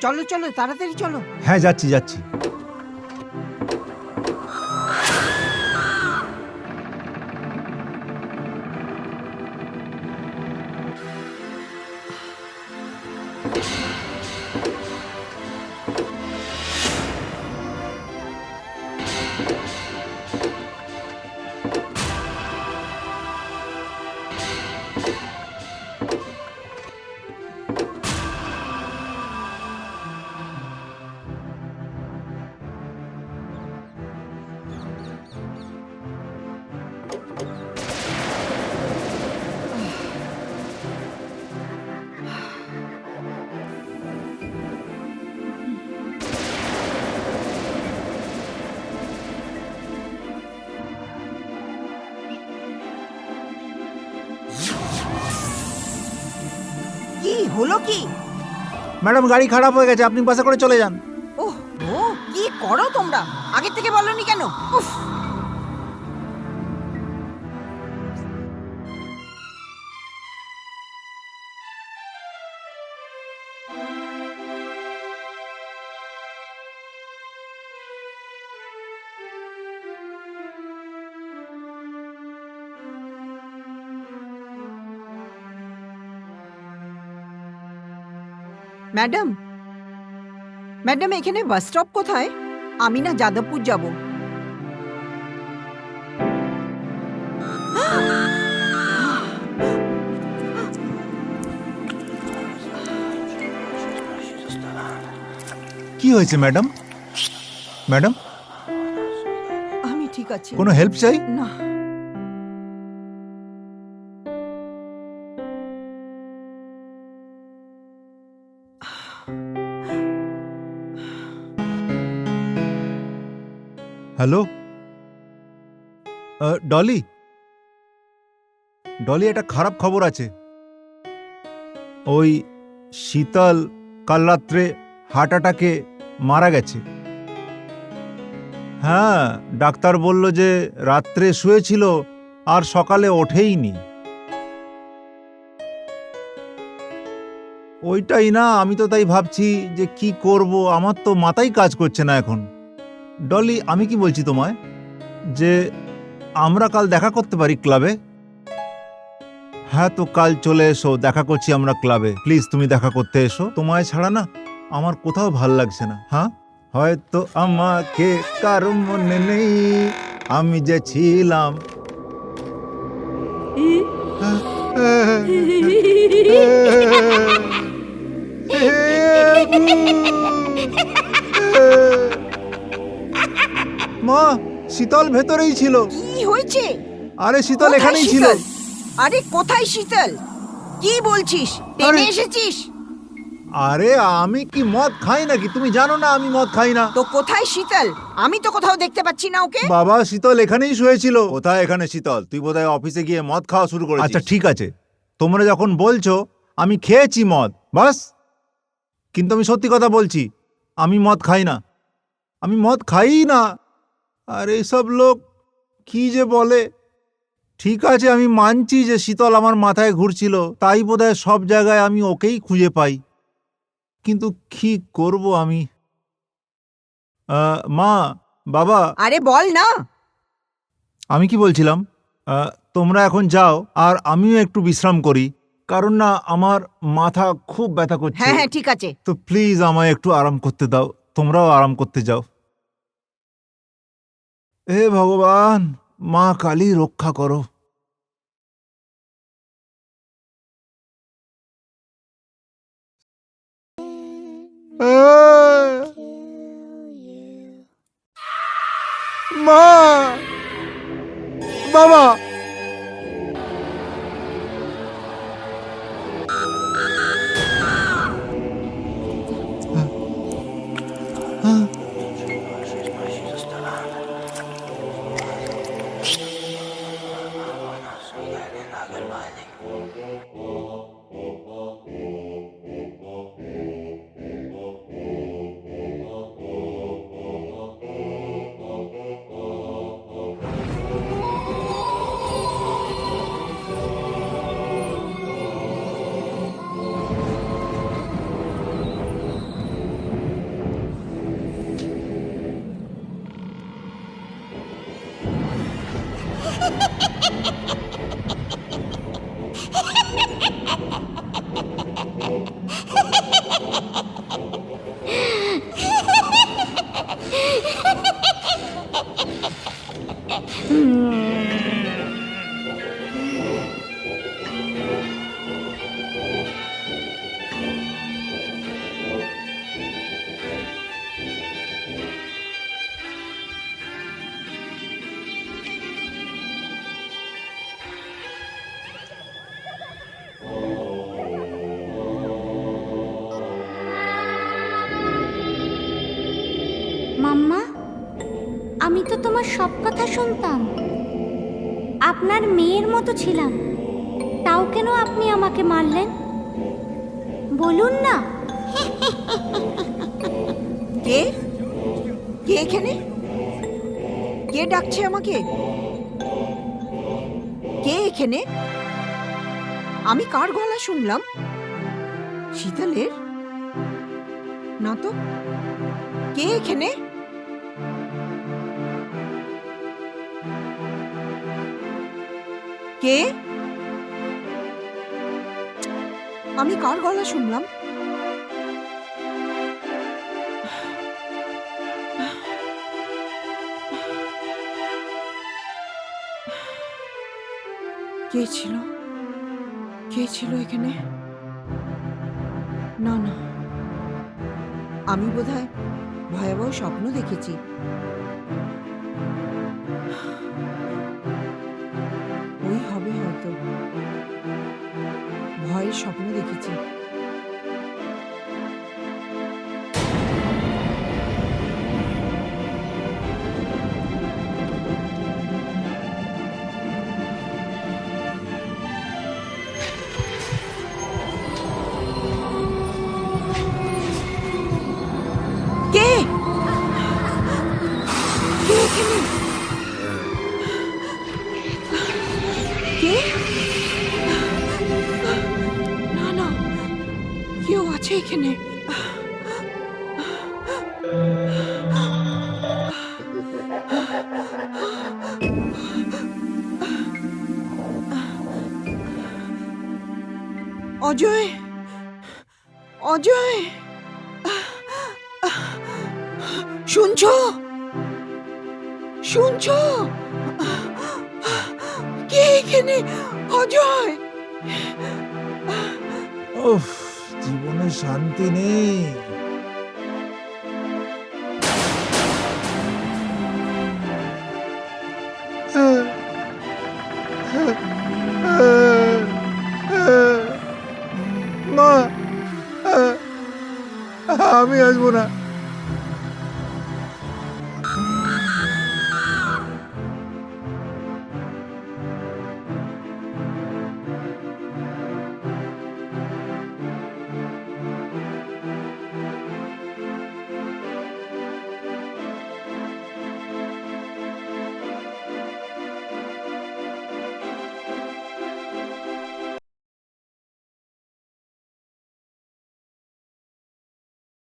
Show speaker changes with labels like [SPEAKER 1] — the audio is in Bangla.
[SPEAKER 1] চলো চলো তাড়াতাড়ি চলো।
[SPEAKER 2] হ্যাঁ যাচ্ছি যাচ্ছি।
[SPEAKER 1] কি হলো কি?
[SPEAKER 2] ম্যাডাম গাড়ি খারাপ হয়ে গেছে, আপনি বাসে করে চলে যান।
[SPEAKER 1] ওহ ও কি করো তোমরা? আগে থেকে বলনি কেন? উফ! ম্যাডাম ম্যাডাম এখানে বাস স্টপ কোথায়? আমি না যাদবপুর যাব।
[SPEAKER 2] কি হয়েছে ম্যাডাম? ম্যাডাম
[SPEAKER 1] আমি ঠিক আছি।
[SPEAKER 2] কোনো হেল্প চাই?
[SPEAKER 1] না
[SPEAKER 2] হ্যালো ডলি, ডলি একটা খারাপ খবর আছে। ওই শীতল কাল রাত্রে হার্ট অ্যাটাকে মারা গেছে। হ্যাঁ, ডাক্তার বলল যে রাত্রে শুয়েছিল আর সকালে ওঠেইনি। ওইটাই না, আমি তো তাই ভাবছি যে কি করব, আমার তো মাথাই কাজ করছে না এখন। ডলি, আমি কি বলছি তোমায়, যে আমরা কাল দেখা করতে পারি ক্লাবে? হ্যাঁ, তো কাল চলে এসো, দেখা করছি আমরা ক্লাবে। প্লিজ তুমি দেখা করতে এসো, তোমায় ছাড়া না আমার কোথাও ভাল লাগছে না। হ্যাঁ, হয়তো আমাকে কারো মনে নেই, আমি যে ছিলাম। মা, শীতল ভেতরেই ছিল।
[SPEAKER 1] কি হয়েছে?
[SPEAKER 2] আরে শীতল
[SPEAKER 1] কোথায়
[SPEAKER 2] এখানেই ছিল।
[SPEAKER 1] শীতল? আরে কোথায় শীতল? কি বলছিস? টেনে এসেছিস?
[SPEAKER 2] আরে আমি কি মদ খাই নাকি? তুমি জানো না আমি মদ খাই না।
[SPEAKER 1] তো কোথায় শীতল? আমি তো কোথাও দেখতে পাচ্ছি না ওকে।
[SPEAKER 2] বাবা, শীতল এখানেই শুয়েছিল। কোথায় এখানে শীতল? তুই বোধহয় অফিসে গিয়ে মদ খাওয়া শুরু করেছিস। আচ্ছা ঠিক আছে, তোমরা যখন বলছো আমি খেয়েছি মদ, বাস। কিন্তু আমি সত্যি কথা বলছি, আমি মদ খাই না, আমি মদ খাই না। আর এইসব লোক কি যে বলে। ঠিক আছে, আমি মানছি যে শীতল আমার মাথায় ঘুরছিল, তাই বোধহয় সব জায়গায় আমি ওকেই খুঁজে পাই। কিন্তু কি করব আমি? মা, বাবা।
[SPEAKER 1] আরে বল না।
[SPEAKER 2] আমি কি বলছিলাম, তোমরা এখন যাও আর আমিও একটু বিশ্রাম করি, কারণ না আমার মাথা খুব ব্যথা করছে।
[SPEAKER 1] হ্যাঁ হ্যাঁ ঠিক আছে।
[SPEAKER 2] তো প্লিজ আমায় একটু আরাম করতে দাও, তোমরাও আরাম করতে যাও। হে ভগবান, মা কালী রক্ষা করো। মা, বাবা।
[SPEAKER 3] মাম্মা, আমি তো তোমার সব কথা শুনতাম, আপনার মেয়ের মতো ছিলাম, তাও কেন আপনি আমাকে মারলেন? বলুন না।
[SPEAKER 1] কে কে এখানে? কে ডাকছে আমাকে? কে এখানে? আমি কার গলা শুনলাম? শীতলের? না তো। কে এখানে? কে? আমি কার গলা শুনলাম? কে ছিল? কে ছিল এখানে? না না, আমি বোধহয় ভয়াবহ স্বপ্ন দেখেছি। ওই হবে হয়তো, ভয়ের স্বপ্ন দেখেছি। কে? কে এখানে? কে? না না, কেউ আছে এখানে। অজয়, অজয়, শুনছো? শুনছো? কে এখানে? অজয়!
[SPEAKER 2] উফ, জীবনে শান্তি নেই। মা, আমি আসবো না।